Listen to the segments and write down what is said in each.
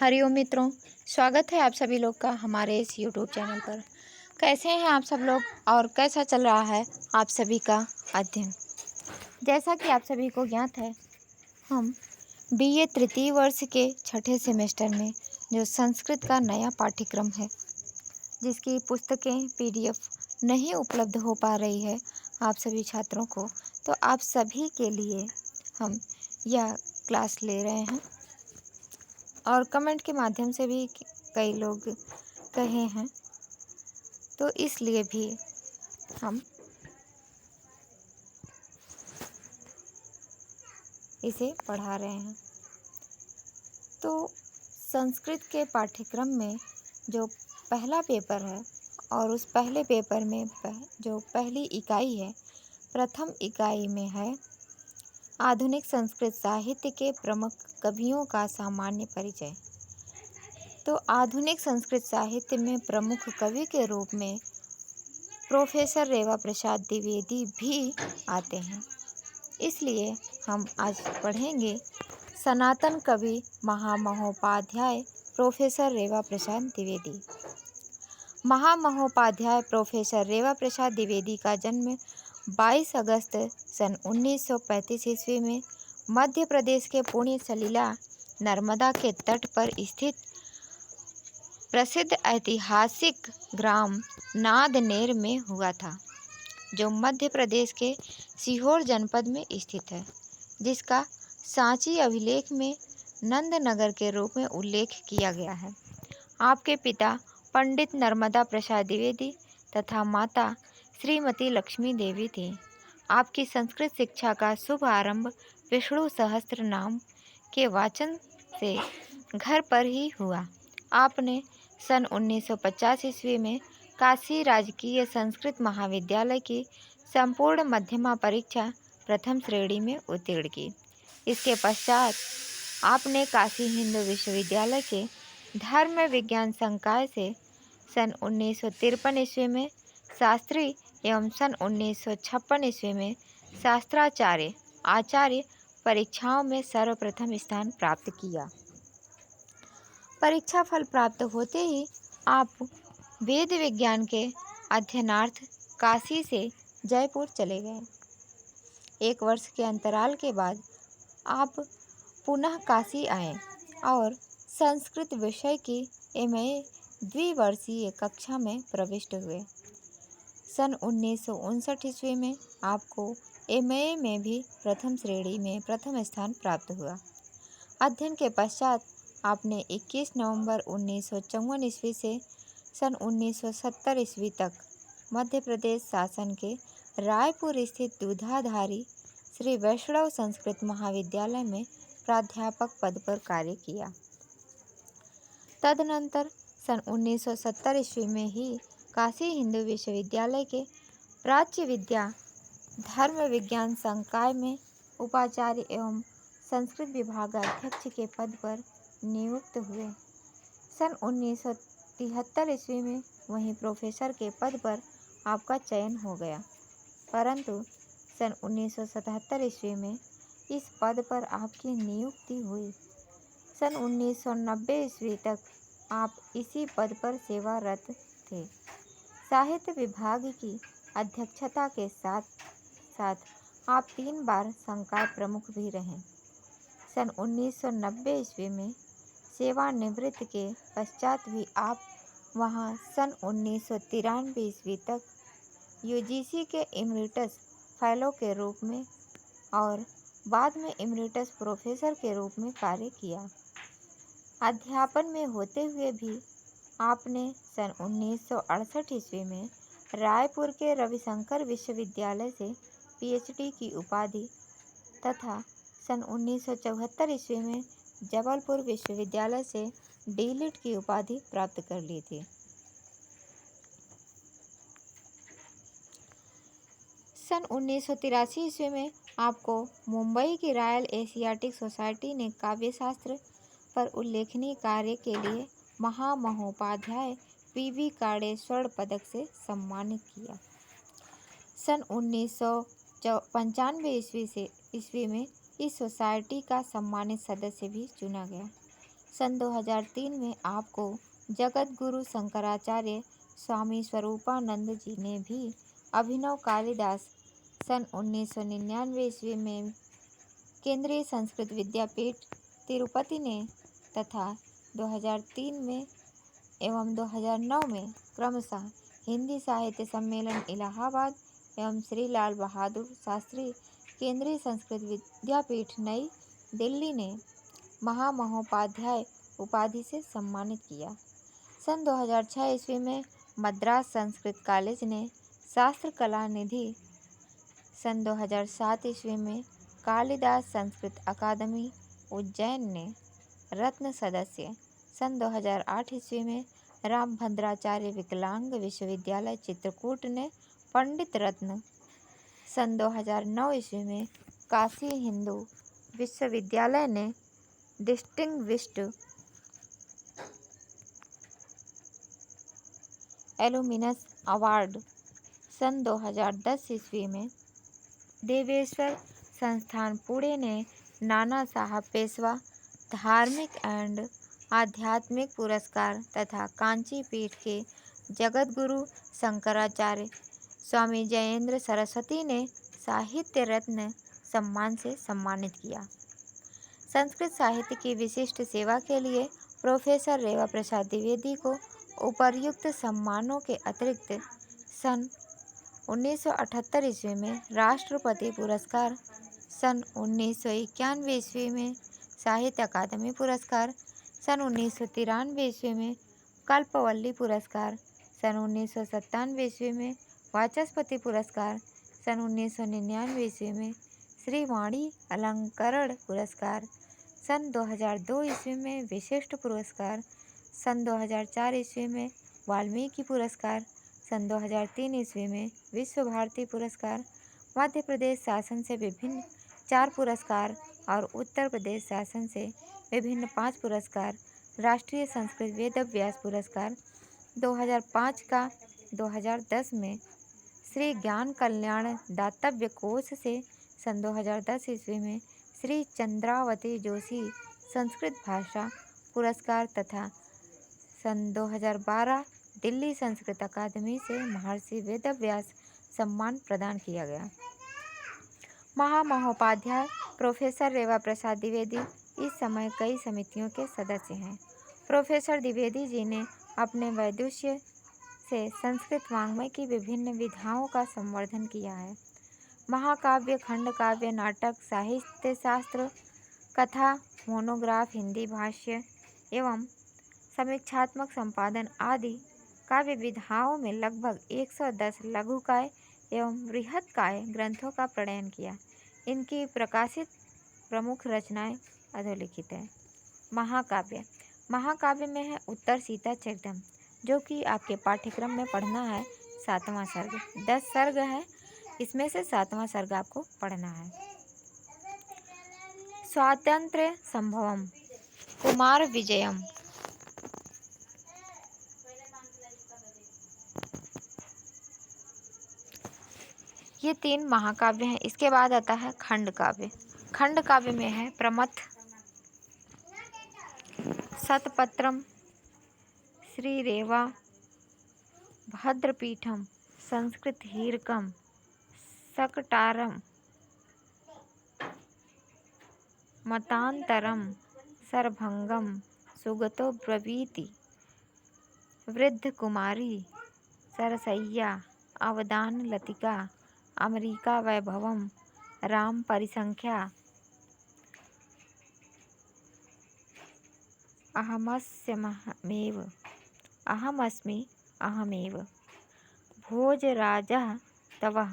हरिओम मित्रों, स्वागत है आप सभी लोग का हमारे इस यूट्यूब चैनल पर। कैसे हैं आप सब लोग और कैसा चल रहा है आप सभी का अध्ययन। जैसा कि आप सभी को ज्ञात है, हम बीए तृतीय वर्ष के छठे सेमेस्टर में जो संस्कृत का नया पाठ्यक्रम है, जिसकी पुस्तकें पीडीएफ नहीं उपलब्ध हो पा रही है आप सभी छात्रों को, तो आप सभी के लिए हम यह क्लास ले रहे हैं। और कमेंट के माध्यम से भी कई लोग कहे हैं, तो इसलिए भी हम इसे पढ़ा रहे हैं। तो संस्कृत के पाठ्यक्रम में जो पहला पेपर है और उस पहले पेपर में जो पहली इकाई है, प्रथम इकाई में है आधुनिक संस्कृत साहित्य के प्रमुख कवियों का सामान्य परिचय। तो आधुनिक संस्कृत साहित्य में प्रमुख कवि के रूप में प्रोफेसर रेवा प्रसाद द्विवेदी भी आते हैं। इसलिए हम आज पढ़ेंगे सनातन कवि महामहोपाध्याय प्रोफेसर रेवा प्रसाद द्विवेदी। महामहोपाध्याय प्रोफेसर रेवा प्रसाद द्विवेदी का जन्म 22 अगस्त सन 1935 ईस्वी में मध्य प्रदेश के पुण्य सलीला नर्मदा के तट पर स्थित प्रसिद्ध ऐतिहासिक ग्राम नादनेर में हुआ था, जो मध्य प्रदेश के सीहोर जनपद में स्थित है, जिसका सांची अभिलेख में नंदनगर के रूप में उल्लेख किया गया है। आपके पिता पंडित नर्मदा प्रसाद द्विवेदी तथा माता श्रीमती लक्ष्मी देवी थी। आपकी संस्कृत शिक्षा का शुभ आरंभ विष्णु सहस्त्र नाम के वाचन से घर पर ही हुआ। आपने सन 1950 ईस्वी में काशी राजकीय संस्कृत महाविद्यालय की संपूर्ण मध्यमा परीक्षा प्रथम श्रेणी में उत्तीर्ण की। इसके पश्चात आपने काशी हिंदू विश्वविद्यालय के धर्म विज्ञान संकाय से सन 1953 ईस्वी में शास्त्री एवं सन 1956 ईस्वी में शास्त्राचार्य आचार्य परीक्षाओं में सर्वप्रथम स्थान प्राप्त किया। परीक्षा फल प्राप्त होते ही आप वेद विज्ञान के अध्ययनार्थ काशी से जयपुर चले गए। 1 वर्ष के अंतराल के बाद आप पुनः काशी आए और संस्कृत विषय की एमए द्विवर्षीय कक्षा में प्रविष्ट हुए। सन 1959 ईस्वी में आपको एमए में भी प्रथम श्रेणी में प्रथम स्थान प्राप्त हुआ। अध्ययन के पश्चात आपने 21 नवंबर 1954 ईस्वी से सन 1970 ईस्वी तक मध्य प्रदेश शासन के रायपुर स्थित दूधाधारी श्री वैष्णव संस्कृत महाविद्यालय में प्राध्यापक पद पर कार्य किया। तदनंतर सन 1970 ईस्वी में ही काशी हिंदू विश्वविद्यालय के प्राच्य विद्या धर्म विज्ञान संकाय में उपाचार्य एवं संस्कृत विभाग अध्यक्ष के पद पर नियुक्त हुए। सन 1973 ईस्वी में वहीं प्रोफेसर के पद पर आपका चयन हो गया, परंतु सन 1977 ईस्वी में इस पद पर आपकी नियुक्ति हुई। सन 1990 ईस्वी तक आप इसी पद पर सेवारत थे। साहित्य विभाग की अध्यक्षता के साथ साथ आप 3 बार संकाय प्रमुख भी रहे। सन 1990 ईस्वी में सेवानिवृत्ति के पश्चात भी आप वहां सन 1993 ईस्वी तक यूजीसी के इमरिटस फेलो के रूप में और बाद में इमरिटस प्रोफेसर के रूप में कार्य किया। अध्यापन में होते हुए भी आपने सन 1968 ईस्वी में रायपुर के रविशंकर विश्वविद्यालय से पीएचडी की उपाधि तथा सन 1974 ईस्वी में जबलपुर विश्वविद्यालय से डीलिट की उपाधि प्राप्त कर ली थी। सन 1983 ईस्वी में आपको मुंबई की रॉयल एशियाटिक सोसाइटी ने काव्यशास्त्र पर उल्लेखनीय कार्य के लिए महामहोपाध्याय पीवी काड़े स्वर्ण पदक से सम्मानित किया। सन 1995 ईस्वी में इस सोसाइटी का सम्मानित सदस्य भी चुना गया। सन 2003 में आपको जगत गुरु शंकराचार्य स्वामी स्वरूपानंद जी ने भी अभिनव कालिदास सन 1999 ईस्वी में केंद्रीय संस्कृत विद्यापीठ तिरुपति ने तथा 2003 में एवं 2009 में क्रमशः हिंदी साहित्य सम्मेलन इलाहाबाद एवं श्री लाल बहादुर शास्त्री केंद्रीय संस्कृत विद्यापीठ नई दिल्ली ने महामहोपाध्याय उपाधि से सम्मानित किया। सन 2006 ईस्वी में मद्रास संस्कृत कॉलेज ने शास्त्र कला निधि, सन 2007 ईस्वी में कालिदास संस्कृत अकादमी उज्जैन ने रत्न सदस्य, सन 2008 ईस्वी में रामभद्राचार्य विकलांग विश्वविद्यालय चित्रकूट ने पंडित रत्न, सन 2009 ईस्वी में काशी हिंदू विश्वविद्यालय ने डिस्टिंग्विश्ड एलुमिनस अवार्ड, सन 2010 ईस्वी में देवेश्वर संस्थान पुणे ने नाना साहब पेशवा धार्मिक एंड आध्यात्मिक पुरस्कार तथा कांची पीठ के जगतगुरु शंकराचार्य स्वामी जयेंद्र सरस्वती ने साहित्य रत्न सम्मान से सम्मानित किया। संस्कृत साहित्य की विशिष्ट सेवा के लिए प्रोफेसर रेवा प्रसाद द्विवेदी को उपर्युक्त सम्मानों के अतिरिक्त सन 1978 ईस्वी में राष्ट्रपति पुरस्कार, सन 1991 ईस्वी में साहित्य अकादमी पुरस्कार, सन 1993 ईस्वी में कल्पवल्ली पुरस्कार, सन 1997 ईस्वी में वाचस्पति पुरस्कार, सन 1999 ईस्वी में श्री वाणी अलंकरण पुरस्कार, सन 2002 ईस्वी में विशिष्ट पुरस्कार, सन 2004 ईस्वी में वाल्मीकि पुरस्कार, सन 2003 ईस्वी में विश्व भारती पुरस्कार, मध्य प्रदेश शासन से विभिन्न 4 पुरस्कार और उत्तर प्रदेश शासन से विभिन्न 5 पुरस्कार, राष्ट्रीय संस्कृत वेदव्यास पुरस्कार 2005 का, 2010 में श्री ज्ञान कल्याण दातव्य कोष से सन 2010 ईस्वी में श्री चंद्रावती जोशी संस्कृत भाषा पुरस्कार तथा सन 2012 दिल्ली संस्कृत अकादमी से महर्षि वेदव्यास सम्मान प्रदान किया गया। महामहोपाध्याय प्रोफेसर रेवा प्रसाद द्विवेदी इस समय कई समितियों के सदस्य हैं। प्रोफेसर द्विवेदी जी ने अपने वैदुष्य से संस्कृत वाङ्मय की विभिन्न विधाओं का संवर्धन किया है। महाकाव्य, खंड काव्य, नाटक, साहित्य शास्त्र, कथा, मोनोग्राफ, हिंदी भाष्य एवं समीक्षात्मक संपादन आदि काव्य विधाओं में लगभग 110 लघुकाय एवं बृहत्काय ग्रंथों का प्रणयन किया। इनकी प्रकाशित प्रमुख रचनाएं अधोलिखित हैं। महाकाव्य, महाकाव्य में है उत्तर सीता चरितम, जो कि आपके पाठ्यक्रम में पढ़ना है। 7वां सर्ग, 10 सर्ग है, इसमें से 7वां सर्ग आपको पढ़ना है। स्वातंत्र्य संभवम, कुमार विजयम, ये 3 महाकाव्य हैं। इसके बाद आता है खंड काव्य। खंड काव्य में है प्रमथ, शतपत्रम, श्री रेवा, भद्रपीठम, संस्कृत हीरकम, शकटारम, मतांतरम, सरभंगम, सुगतो ब्रवीति, वृद्ध कुमारी, सरसैया, अवदान लतिका, अमरिका वैभवम, राम परिसंख्या, अहमस्मि अहमेव, भोजराजः तवः,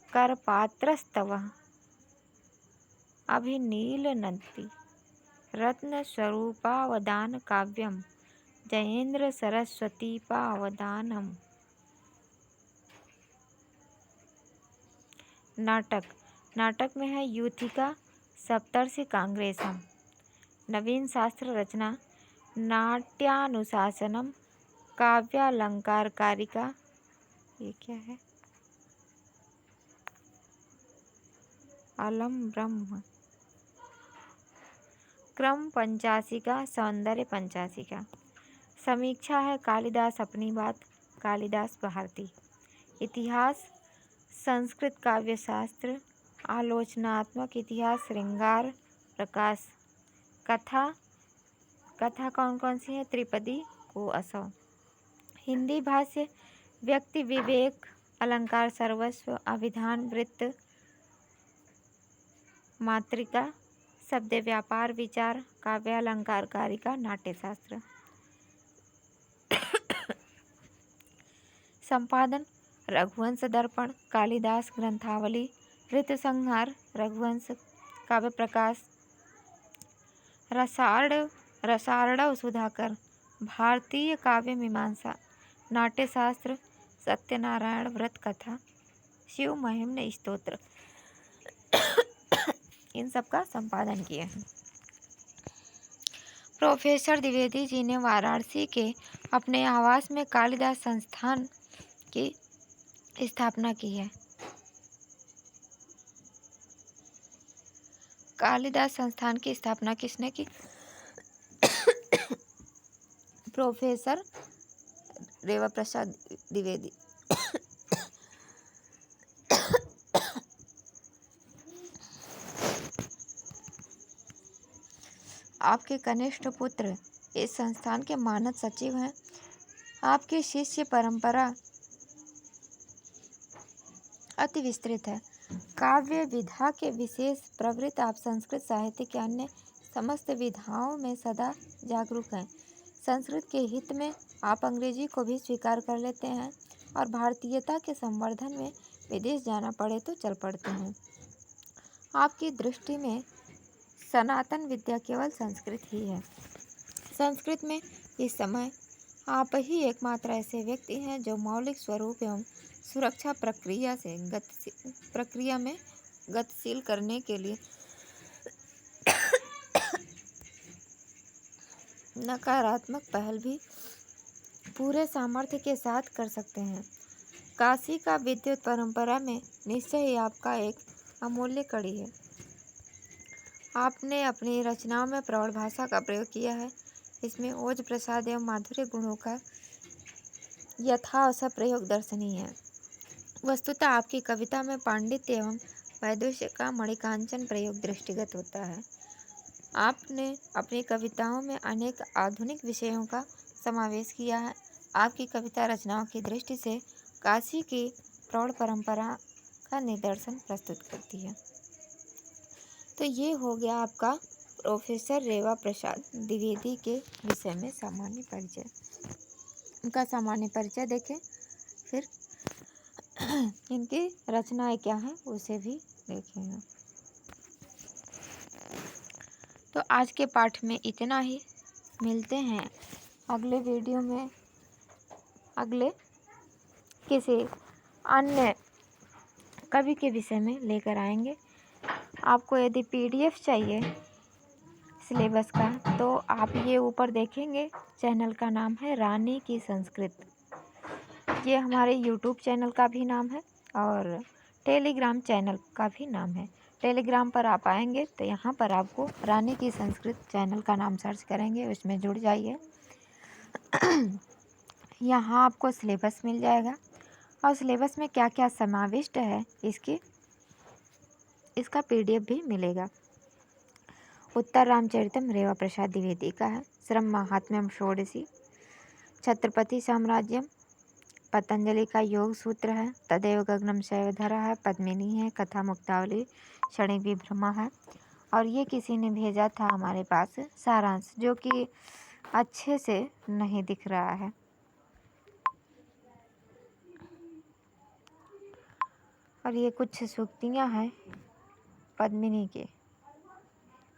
करपात्रस्तवः, अभिनीलनन्ति, रत्नस्वरूपावदान काव्यम, जयेंद्र सरस्वतीपावदानम। नाटक, नाटक में है यूथिका सप्तर्षि कांग्रेसम। नवीन शास्त्र रचना नाट्यानुशासनम, काव्यालंकार कारिका, ये क्या है, अलम ब्रह्म, क्रम पंचाशिका, सौंदर्य पंचाशिका। समीक्षा है कालिदास अपनी बात, कालिदास भारती। इतिहास संस्कृत काव्यशास्त्र, आलोचनात्मक इतिहास, श्रृंगार प्रकाश। कथा कथा कौन कौन सी है? त्रिपदी को असौ। हिंदी भाष्य व्यक्ति विवेक, अलंकार सर्वस्व, अभिधान वृत्त, मातृका, शब्द व्यापार विचार, काव्यालंकार कारिका, नाट्यशास्त्र। संपादन रघुवंश दर्पण, कालिदास ग्रंथावली, ऋतुसंहार, रघुवंश काव्य प्रकाश, रसार्णव सुधाकर, भारतीय काव्य मीमांसा, नाट्यशास्त्र, सत्यनारायण व्रत कथा, शिव महिम्न स्तोत्र। इन सब का संपादन किए हैं। प्रोफेसर द्विवेदी जी ने वाराणसी के अपने आवास में कालिदास संस्थान की स्थापना की है। कालिदास संस्थान की स्थापना किसने की? प्रोफेसर रेवा प्रसाद द्विवेदी। आपके कनिष्ठ पुत्र इस संस्थान के मानद सचिव हैं। आपकी शिष्य परंपरा अति विस्तृत है। काव्य विधा के विशेष प्रवृत्त आप संस्कृत साहित्य के अन्य समस्त विधाओं में सदा जागरूक हैं। संस्कृत के हित में आप अंग्रेजी को भी स्वीकार कर लेते हैं और भारतीयता के संवर्धन में विदेश जाना पड़े तो चल पड़ते हैं। आपकी दृष्टि में सनातन विद्या केवल संस्कृत ही है। संस्कृत में इस समय आप ही एकमात्र ऐसे व्यक्ति हैं जो मौलिक स्वरूप एवं सुरक्षा प्रक्रिया में गतिशील करने के लिए नकारात्मक पहल भी पूरे सामर्थ्य के साथ कर सकते हैं। काशी का विद्युत परंपरा में निश्चय ही आपका एक अमूल्य कड़ी है। आपने अपनी रचनाओं में प्रौढ़ भाषा का प्रयोग किया है। इसमें ओज प्रसाद एवं माधुर्य गुणों का यथावश्यक प्रयोग दर्शनीय है। वस्तुतः आपकी कविता में पांडित्य एवं वैदुष्य का मणिकांचन प्रयोग दृष्टिगत होता है। आपने अपनी कविताओं में अनेक आधुनिक विषयों का समावेश किया है। आपकी कविता रचनाओं की दृष्टि से काशी की प्रौढ़ परंपरा का निदर्शन प्रस्तुत करती है। तो ये हो गया आपका प्रोफेसर रेवा प्रसाद द्विवेदी के विषय में सामान्य परिचय। उनका सामान्य परिचय देखें, फिर इनकी रचनाएं क्या हैं उसे भी देखेंगे। तो आज के पाठ में इतना ही। मिलते हैं अगले वीडियो में अगले किसी अन्य कवि के विषय में लेकर आएंगे। आपको यदि PDF चाहिए सिलेबस का तो आप ये ऊपर देखेंगे। चैनल का नाम है रानी की संस्कृत। ये हमारे YouTube चैनल का भी नाम है और टेलीग्राम चैनल का भी नाम है। टेलीग्राम पर आप आएंगे तो यहाँ पर आपको रानी की संस्कृत चैनल का नाम सर्च करेंगे, उसमें जुड़ जाइए। यहाँ आपको सिलेबस मिल जाएगा और सिलेबस में क्या क्या समाविष्ट है इसका PDF भी मिलेगा। उत्तर रामचरितम रेवा प्रसाद द्विवेदी का है। श्रम महात्म्यम षोडशी, छत्रपति साम्राज्यम, पतंजलि का योग सूत्र है। तदेव गगनम शैवधरा है। पद्मिनी है। कथा मुक्तावली, क्षणिक विभ्रमा है। और ये किसी ने भेजा था हमारे पास सारांश, जो कि अच्छे से नहीं दिख रहा है। और ये कुछ सूक्तियाँ हैं पद्मिनी के।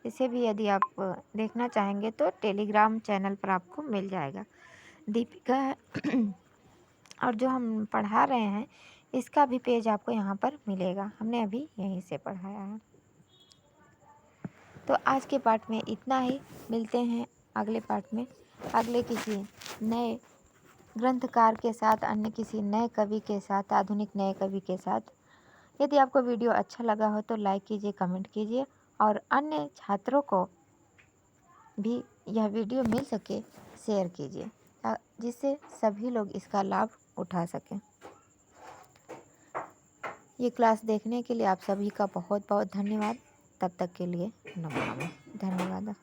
इसे भी यदि आप देखना चाहेंगे तो टेलीग्राम चैनल पर आपको मिल जाएगा। दीपिका है और जो हम पढ़ा रहे हैं इसका भी पेज आपको यहाँ पर मिलेगा। हमने अभी यहीं से पढ़ाया है। तो आज के पाठ में इतना ही। मिलते हैं अगले पाठ में अगले किसी नए ग्रंथकार के साथ, अन्य किसी नए कवि के साथ, आधुनिक नए कवि के साथ। यदि आपको वीडियो अच्छा लगा हो तो लाइक कीजिए, कमेंट कीजिए और अन्य छात्रों को भी यह वीडियो मिल सके शेयर कीजिए, जिससे सभी लोग इसका लाभ उठा सकें। ये क्लास देखने के लिए आप सभी का बहुत बहुत धन्यवाद। तब तक के लिए नमो नमः। धन्यवाद।